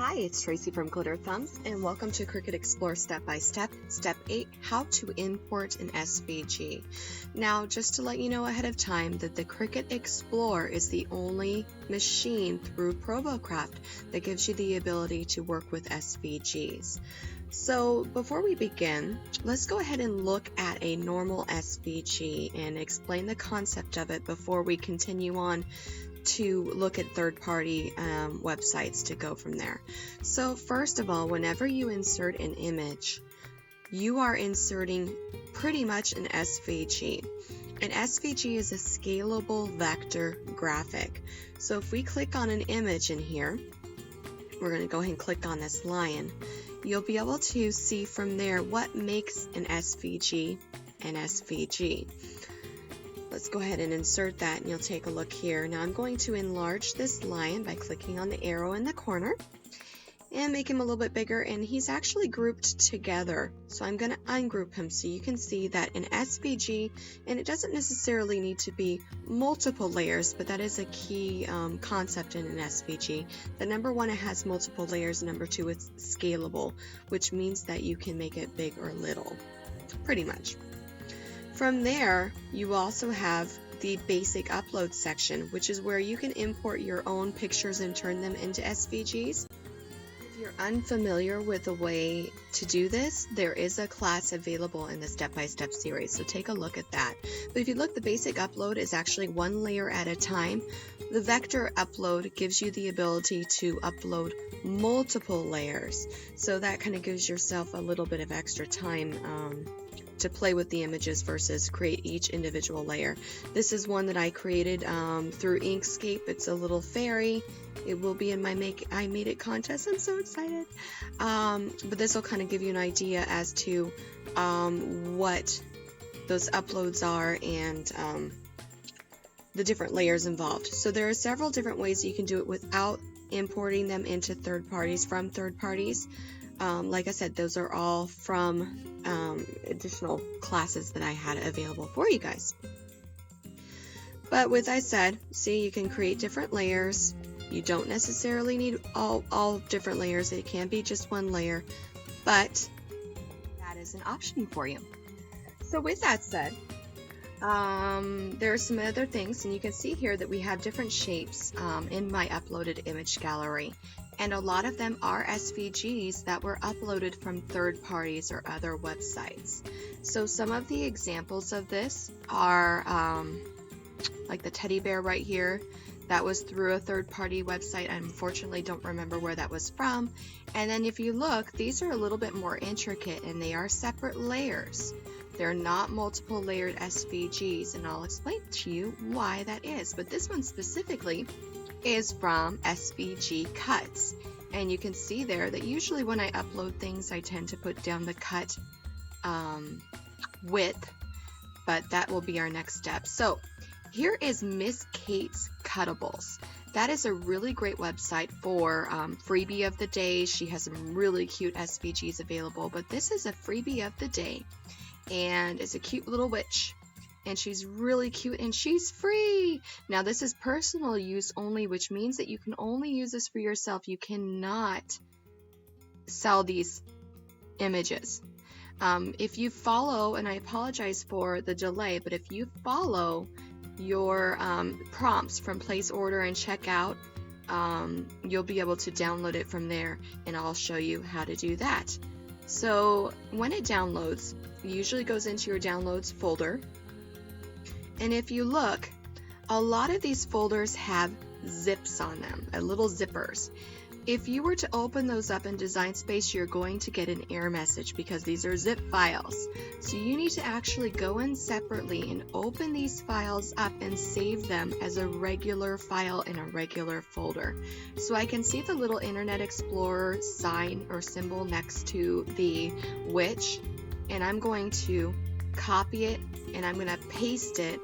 Hi, it's Tracy from Glitter Thumbs, and welcome to Cricut Explore Step by Step, Step 8, How to Import an SVG. Now, just to let you know ahead of time that the Cricut Explore is the only machine through ProvoCraft that gives you the ability to work with SVGs. So before we begin, let's go ahead and look at a normal SVG and explain the concept of it before we continue on to look at third-party websites to go from there. So first of all, whenever you insert an image, you are inserting pretty much an SVG. An SVG is a scalable vector graphic. So if we click on an image in here, we're going to go ahead and click on this lion. You'll be able to see from there what makes an SVG an SVG. Let's go ahead and insert that, and you'll take a look here. Now I'm going to enlarge this lion by clicking on the arrow in the corner and make him a little bit bigger, and he's actually grouped together. So I'm going to ungroup him so you can see that an SVG, and it doesn't necessarily need to be multiple layers, but that is a key concept in an SVG. That number one, it has multiple layers. Number two, it's scalable, which means that you can make it big or little, pretty much. From there, you also have the basic upload section, which is where you can import your own pictures and turn them into SVGs. If you're unfamiliar with the way to do this, there is a class available in the step-by-step series, so take a look at that. But if you look, the basic upload is actually one layer at a time. The vector upload gives you the ability to upload multiple layers, so that kind of gives yourself a little bit of extra time to play with the images versus create each individual layer. This is one that I created through Inkscape. It's a little fairy. It will be in my I Made It contest. I'm so excited. But this will kind of give you an idea as to what those uploads are and the different layers involved. So there are several different ways you can do it without importing them into third parties from third parties. Like I said, those are all from additional classes that I had available for you guys. But with that said, see, you can create different layers. You don't necessarily need all different layers. It can be just one layer, but that is an option for you. So with that said, there are some other things, and you can see here that we have different shapes in my uploaded image gallery. And a lot of them are SVGs that were uploaded from third parties or other websites. So some of the examples of this are like the teddy bear right here. That was through a third-party website. I unfortunately don't remember where that was from. And then if you look, these are a little bit more intricate, and they are separate layers. They're not multiple layered SVGs, and I'll explain to you why that is. But this one specifically is from SVG Cuts, and you can see there that usually when I upload things I tend to put down the cut width, but that will be our next step. So here is Miss Kate's Cuttables. That is a really great website for freebie of the day. She has some really cute SVGs available, but this is a freebie of the day, and it's a cute little witch. And she's really cute, and she's free. Now this is personal use only, which means that you can only use this for yourself. You cannot sell these images. If you follow, and I apologize for the delay, but if you follow your prompts from place order and checkout, you'll be able to download it from there, and I'll show you how to do that. So when it downloads, it usually goes into your downloads folder. And if you look, a lot of these folders have zips on them, little zippers. If you were to open those up in Design Space, you're going to get an error message because these are zip files. So you need to actually go in separately and open these files up and save them as a regular file in a regular folder. So I can see the little Internet Explorer sign or symbol next to the witch, and I'm going to copy it, and I'm going to paste it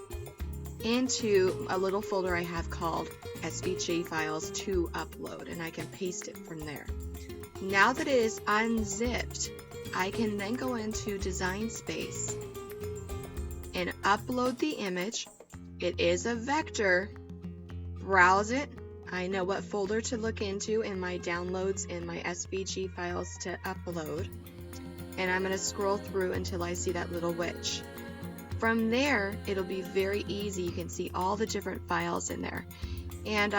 into a little folder I have called SVG files to upload, and I can paste it from there. Now that it is unzipped, I can then go into Design Space and upload the image. It is a vector. Browse it, I know what folder to look into in my downloads and my SVG files to upload. And I'm going to scroll through until I see that little witch. From there, it'll be very easy. You can see all the different files in there. And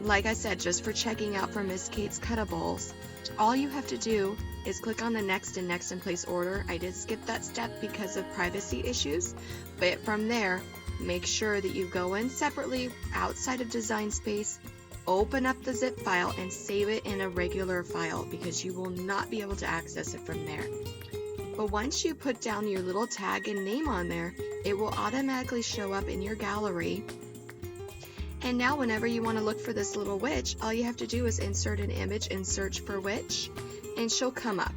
like I said, just for checking out for Miss Kate's Cuttables, all you have to do is click on the next and place order. I did skip that step because of privacy issues, but from there, make sure that you go in separately outside of Design Space, open up the zip file and save it in a regular file because you will not be able to access it from there. But once you put down your little tag and name on there, it will automatically show up in your gallery. And now whenever you want to look for this little witch, all you have to do is insert an image and search for witch, and she'll come up.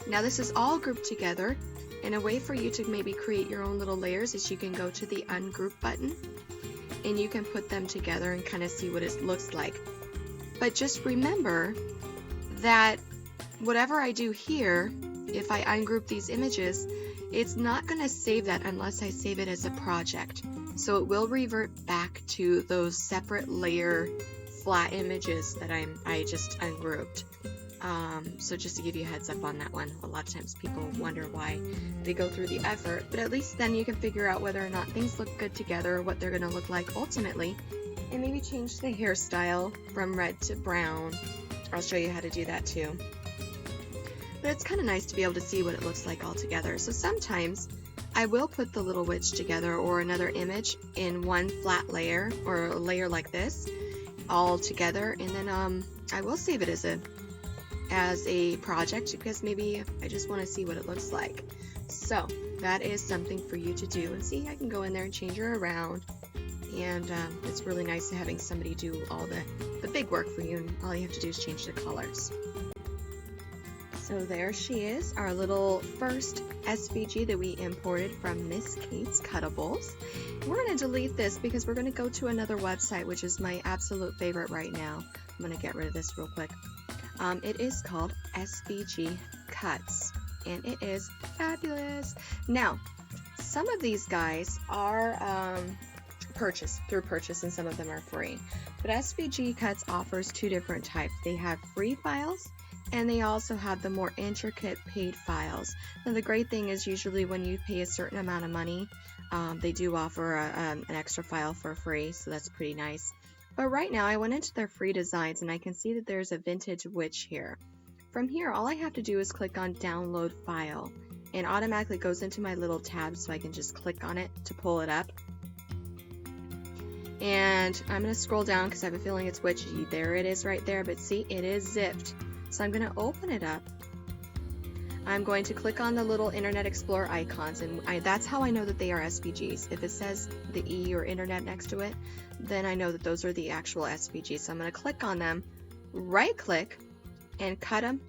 Now this is all grouped together, and a way for you to maybe create your own little layers is you can go to the ungroup button, and you can put them together and kind of see what it looks like. But just remember that whatever I do here, if I ungroup these images, it's not going to save that unless I save it as a project. So it will revert back to those separate layer flat images that I just ungrouped. So just to give you a heads up on that one, a lot of times people wonder why they go through the effort, but at least then you can figure out whether or not things look good together, what they're going to look like ultimately, and maybe change the hairstyle from red to brown. I'll show you how to do that too. But it's kind of nice to be able to see what it looks like all together. So sometimes I will put the little witch together or another image in one flat layer or a layer like this all together, and then I will save it as a project because maybe I just want to see what it looks like. So that is something for you to do, and see, I can go in there and change her around, and it's really nice having somebody do all the big work for you, and all you have to do is change the colors. So there she is, our little first SVG that we imported from Miss Kate's Cuttables. We're going to delete this because we're going to go to another website, which is my absolute favorite right now. I'm going to get rid of this real quick. It is called SVG Cuts, and it is fabulous. Now, some of these guys are through purchase, and some of them are free. But SVG Cuts offers two different types. They have free files, and they also have the more intricate paid files. Now the great thing is usually when you pay a certain amount of money, they do offer an extra file for free, so that's pretty nice. But right now I went into their free designs and I can see that there's a vintage witch here. From here, all I have to do is click on download file, and automatically goes into my little tab, so I can just click on it to pull it up. And I'm going to scroll down because I have a feeling it's witchy. There it is right there, but see, it is zipped. So I'm going to open it up. I'm going to click on the little Internet Explorer icons, and that's how I know that they are SVGs. If it says the E or Internet next to it, then I know that those are the actual SVGs. So I'm going to click on them, right click, and cut them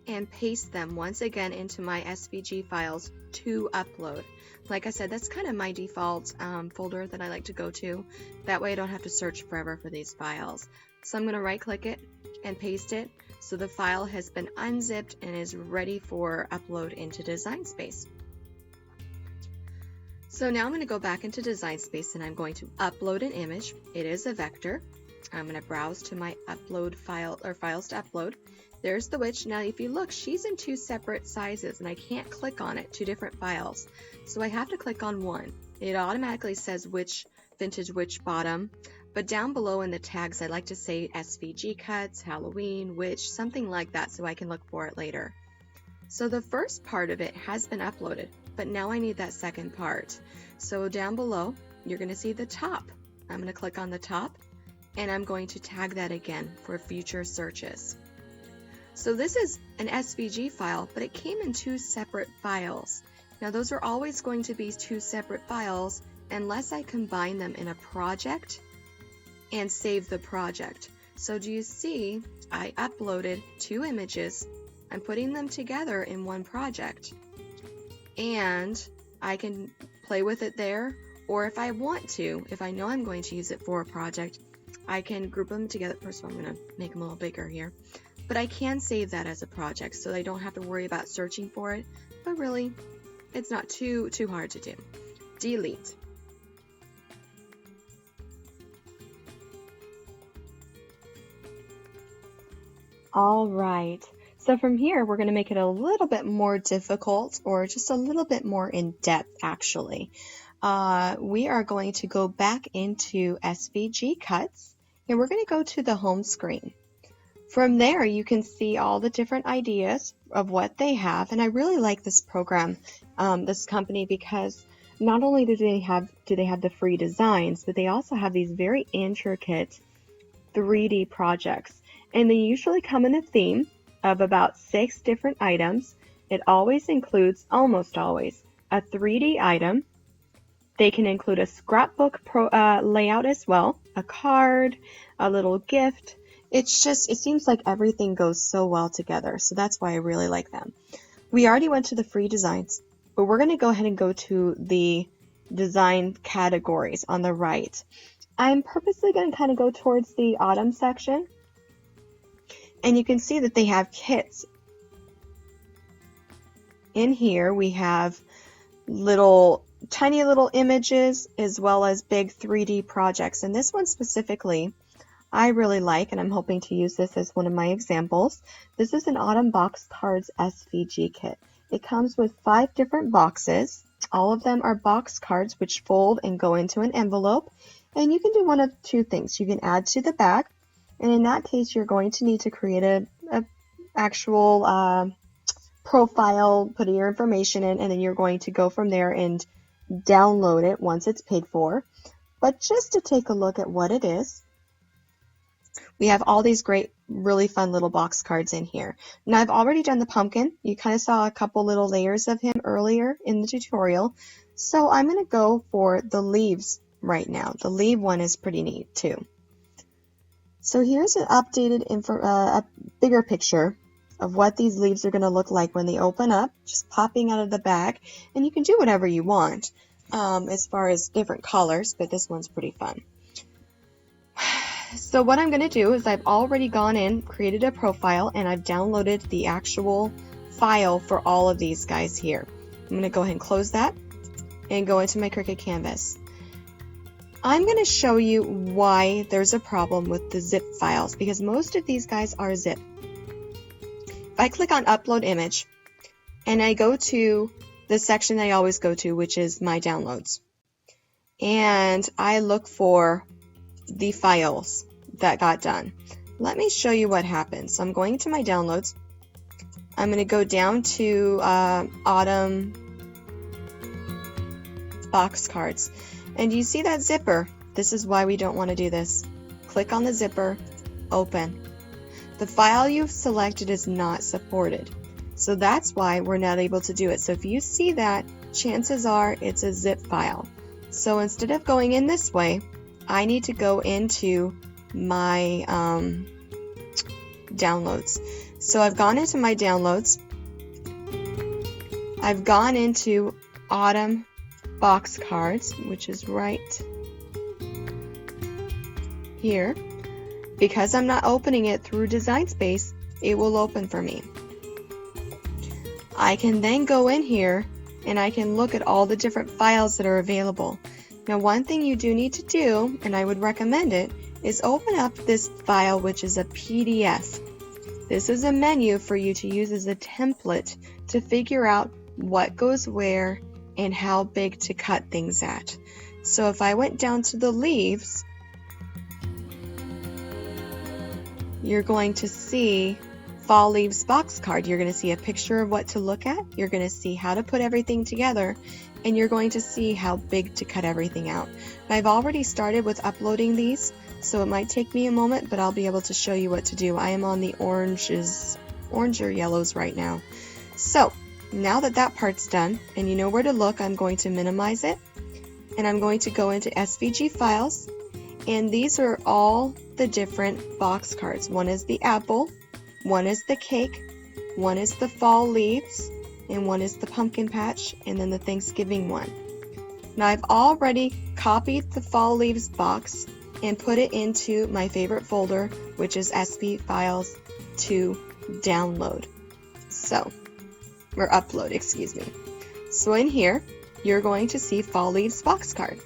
and paste them once again into my SVG files to upload. Like I said, that's kind of my default folder that I like to go to. That way I don't have to search forever for these files. So I'm going to right click it and paste it. So the file has been unzipped and is ready for upload into Design Space. So now I'm going to go back into Design Space and I'm going to upload an image. It is a vector. I'm going to browse to my upload file or files to upload. There's the witch. Now if you look, she's in two separate sizes and I can't click on it, two different files. So I have to click on one. It automatically says which vintage witch bottom. But down below in the tags, I like to say SVG Cuts, Halloween, Witch, something like that, so I can look for it later. So the first part of it has been uploaded, but now I need that second part. So down below, you're going to see the top. I'm going to click on the top, and I'm going to tag that again for future searches. So this is an SVG file, but it came in two separate files. Now those are always going to be two separate files unless I combine them in a project and save the project. So do you see I uploaded two images, I'm putting them together in one project, and I can play with it there, or if I want to, if I know I'm going to use it for a project, I can group them together. First of all, I'm going to make them a little bigger here, but I can save that as a project so I don't have to worry about searching for it, but really it's not too hard to do. Delete. All right. So from here, we're going to make it a little bit more difficult, or just a little bit more in depth, actually. We are going to go back into SVG cuts, and we're going to go to the home screen. From there, you can see all the different ideas of what they have, and I really like this program, this company, because not only do they have the free designs, but they also have these very intricate 3D projects, and they usually come in a theme of about 6 different items. It always includes, almost always, a 3D item. They can include a scrapbook layout as well, a card, a little gift. It seems like everything goes so well together, so that's why I really like them. We already went to the free designs, but we're going to go ahead and go to the design categories on the right. I'm purposely going to kind of go towards the autumn section, and you can see that they have kits. In here we have tiny little images as well as big 3D projects, and this one specifically I really like, and I'm hoping to use this as one of my examples. This is an Autumn Box Cards SVG kit. It comes with 5 different boxes. All of them are box cards which fold and go into an envelope, and you can do one of 2 things. You can add to the bag, and in that case you're going to need to create a actual profile, put your information in, and then you're going to go from there and download it once it's paid for. But just to take a look at what it is, we have all these great, really fun little box cards in here. Now I've already done the pumpkin. You kind of saw a couple little layers of him earlier in the tutorial. So I'm going to go for the leaves right now. The leaf one is pretty neat too. So here's an updated, a bigger picture of what these leaves are going to look like when they open up, just popping out of the bag. And you can do whatever you want as far as different colors, but this one's pretty fun. So what I'm going to do is I've already gone in, created a profile, and I've downloaded the actual file for all of these guys here. I'm going to go ahead and close that and go into my Cricut canvas. I'm going to show you why there's a problem with the zip files, because most of these guys are zip. If I click on Upload Image and I go to the section I always go to, which is My Downloads, and I look for the files that got done, let me show you what happens. So I'm going to my downloads. I'm going to go down to Autumn Box Cards, and you see that zipper. This is why we don't want to do this. Click on the zipper, open. The file you've selected is not supported, so that's why we're not able to do it. So if you see that, chances are it's a zip file. So instead of going in this way, I need to go into my downloads. So I've gone into my downloads. I've gone into Autumn Box Cards, which is right here. Because I'm not opening it through Design Space, it will open for me. I can then go in here and I can look at all the different files that are available. Now, one thing you do need to do, and I would recommend it, is open up this file, which is a PDF. This is a menu for you to use as a template to figure out what goes where and how big to cut things at. So if I went down to the leaves, you're going to see Fall Leaves box card. You're going to see a picture of what to look at. You're going to see how to put everything together, and you're going to see how big to cut everything out. I've already started with uploading these, so it might take me a moment, but I'll be able to show you what to do. I am on the orange or yellows right now. So now that that part's done and you know where to look, I'm going to minimize it, and I'm going to go into SVG files, and these are all the different box cards. One is the apple, one is the cake, one is the fall leaves, and one is the pumpkin patch, and then the Thanksgiving one. Now I've already copied the fall leaves box and put it into my favorite folder, which is SV files to download. Or upload, excuse me. So in here, you're going to see fall leaves box card.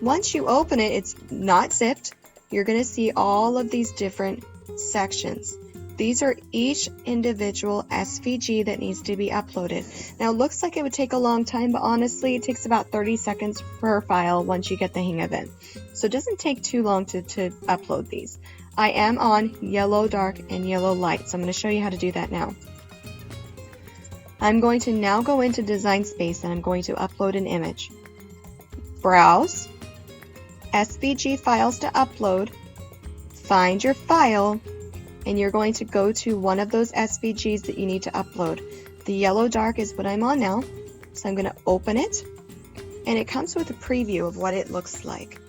Once you open it, it's not zipped. You're going to see all of these different sections. These are each individual SVG that needs to be uploaded. Now it looks like it would take a long time, but honestly it takes about 30 seconds per file once you get the hang of it. So it doesn't take too long to upload these. I am on yellow dark and yellow light, so I'm going to show you how to do that now. I'm going to now go into Design Space and I'm going to upload an image. Browse, SVG files to upload, find your file, and you're going to go to one of those SVGs that you need to upload. The yellow dark is what I'm on now, so I'm going to open it, and it comes with a preview of what it looks like.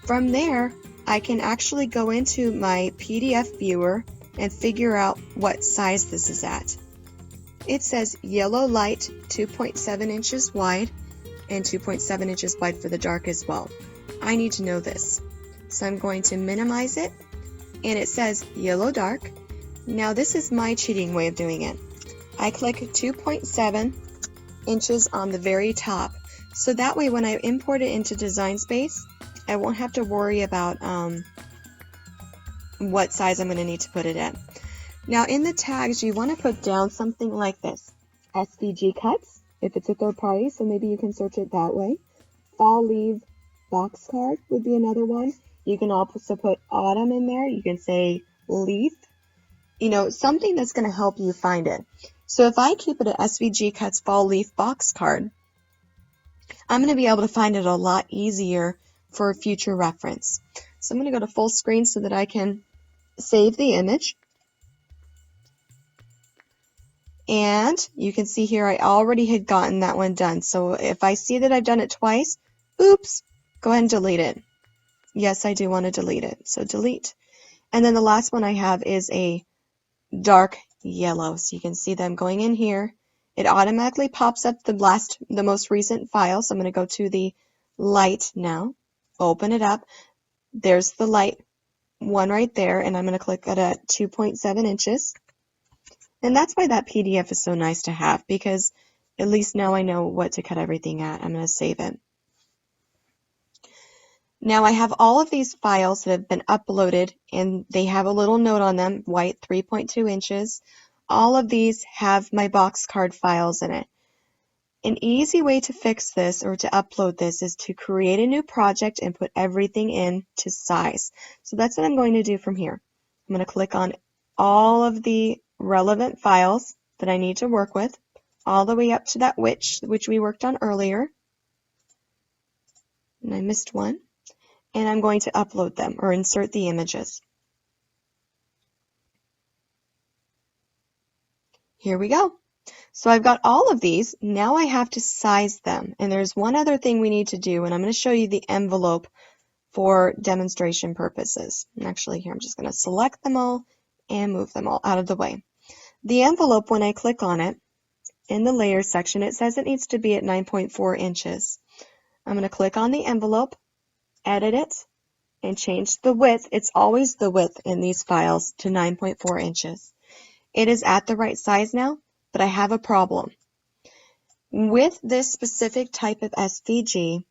From there, I can actually go into my PDF viewer and figure out what size this is at. It says yellow light 2.7 inches wide and 2.7 inches wide for the dark as well. I need to know this, so I'm going to minimize it. And it says yellow dark. Now this is my cheating way of doing it. I click 2.7 inches on the very top, so that way when I import it into Design Space, I won't have to worry about what size I'm going to need to put it in. Now in the tags, you want to put down something like this: SVG cuts, if it's a third party, so maybe you can search it that way. Fall leaf box card would be another one. You can also put autumn in there. You can say leaf, something that's going to help you find it. So if I keep it at SVG Cuts Fall Leaf Box Card, I'm going to be able to find it a lot easier for future reference. So I'm going to go to full screen so that I can save the image. And you can see here I already had gotten that one done. So if I see that I've done it twice, oops, go ahead and delete it. Yes, I do want to delete it, so delete. And then the last one I have is a dark yellow. So you can see them going in here. It automatically pops up the most recent file. So I'm going to go to the light now, open it up. There's the light one right there, and I'm going to click it at 2.7 inches. And that's why that PDF is so nice to have, because at least now I know what to cut everything at. I'm going to save it. Now I have all of these files that have been uploaded, and they have a little note on them, white 3.2 inches. All of these have my box card files in it. An easy way to fix this or to upload this is to create a new project and put everything in to size. So that's what I'm going to do from here. I'm going to click on all of the relevant files that I need to work with, all the way up to that which we worked on earlier. And I missed one. And I'm going to upload them or insert the images. Here we go. So I've got all of these. Now I have to size them. And there's one other thing we need to do, and I'm going to show you the envelope for demonstration purposes. And actually here I'm just going to select them all and move them all out of the way. The envelope, when I click on it, in the layers section, it says it needs to be at 9.4 inches. I'm going to click on the envelope, edit it, and change the width. It's always the width in these files to 9.4 inches. It is at the right size now, but I have a problem. With this specific type of SVG,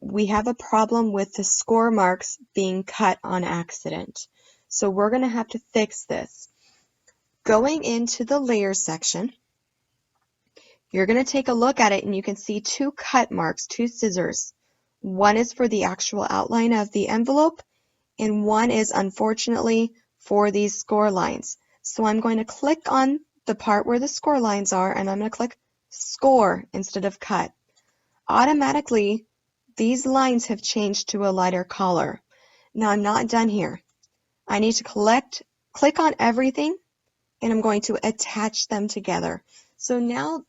we have a problem with the score marks being cut on accident. So we're going to have to fix this. Going into the layers section, you're going to take a look at it and you can see two cut marks, two scissors. One is for the actual outline of the envelope, and one is unfortunately for these score lines. So I'm going to click on the part where the score lines are, and I'm going to click score instead of cut. Automatically, these lines have changed to a lighter color. Now I'm not done here. I need to click on everything, and I'm going to attach them together. So now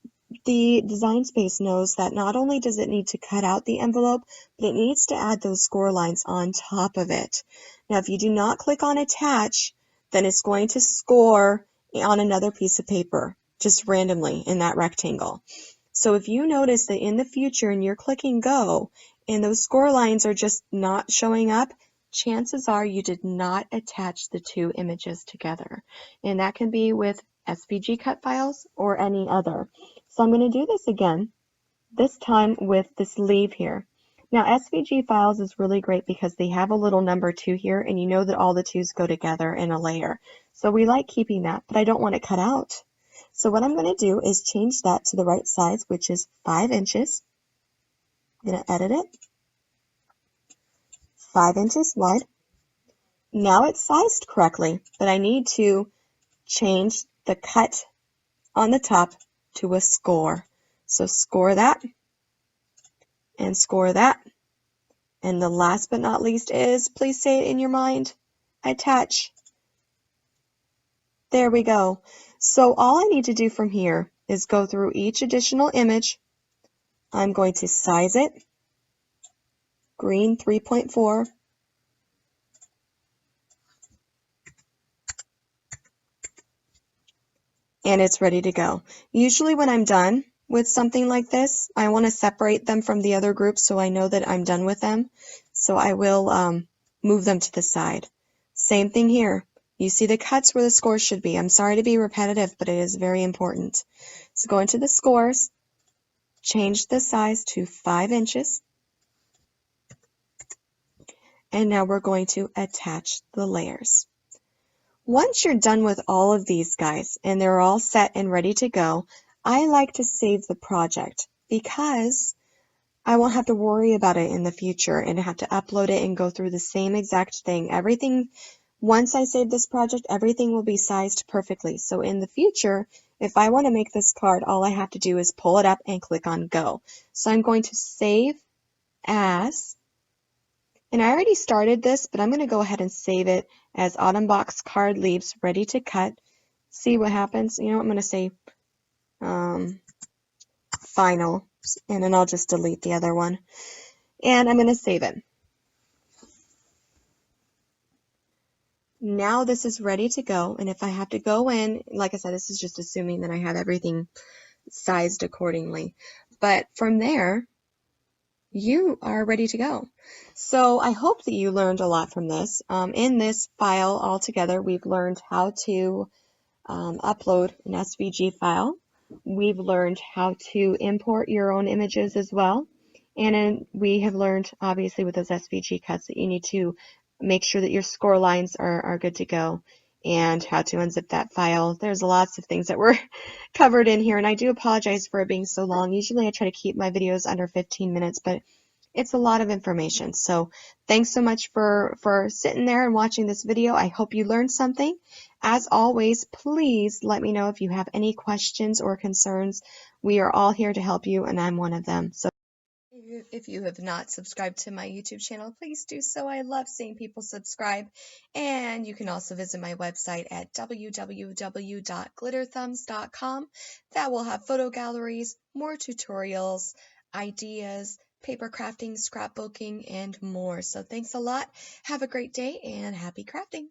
the Design Space knows that not only does it need to cut out the envelope, but it needs to add those score lines on top of it. Now, if you do not click on attach, then it's going to score on another piece of paper, just randomly in that rectangle. So if you notice that in the future and you're clicking go, and those score lines are just not showing up, chances are you did not attach the two images together. And that can be with SVG cut files or any other. So I'm going to do this again, this time with this leaf here. Now, SVG files is really great because they have a little number 2 here, and you know that all the 2's go together in a layer. So we like keeping that, but I don't want it cut out. So what I'm going to do is change that to the right size, which is 5 inches. I'm going to edit it. 5 inches wide. Now it's sized correctly, but I need to change the cut on the top to a score. So score that, and score that. And the last but not least is, please say it in your mind, attach. There we go. So all I need to do from here is go through each additional image. I'm going to size it, green 3.4, and it's ready to go. Usually when I'm done with something like this, I want to separate them from the other groups so I know that I'm done with them. So I will move them to the side. Same thing here. You see the cuts where the scores should be. I'm sorry to be repetitive, but it is very important. So go into the scores, change the size to 5 inches, and now we're going to attach the layers. Once you're done with all of these guys and they're all set and ready to go, I like to save the project because I won't have to worry about it in the future and have to upload it and go through the same exact thing. Everything, once I save this project, everything will be sized perfectly. So in the future, if I want to make this card, all I have to do is pull it up and click on go. So I'm going to save as, and I already started this, but I'm going to go ahead and save it as Autumn Box Card Leaves Ready to Cut. See what happens. You know, I'm going to say final, and then I'll just delete the other one. And I'm going to save it. Now this is ready to go, and if I have to go in, like I said, this is just assuming that I have everything sized accordingly. But from there, you are ready to go. So I hope that you learned a lot from this. In this file altogether, we've learned how to upload an SVG file. We've learned how to import your own images as well. And we have learned, obviously, with those SVG cuts that you need to make sure that your score lines are good to go and how to unzip that file. There's lots of things that were covered in here, and I do apologize for it being so long. Usually I try to keep my videos under 15 minutes, but it's a lot of information. So thanks so much for sitting there and watching this video. I hope you learned something. As always, please let me know if you have any questions or concerns. We are all here to help you, and I'm one of them. So if you have not subscribed to my YouTube channel, please do so. I love seeing people subscribe. And you can also visit my website at www.glitterthumbs.com. That will have photo galleries, more tutorials, ideas, paper crafting, scrapbooking, and more. So thanks a lot. Have a great day and happy crafting.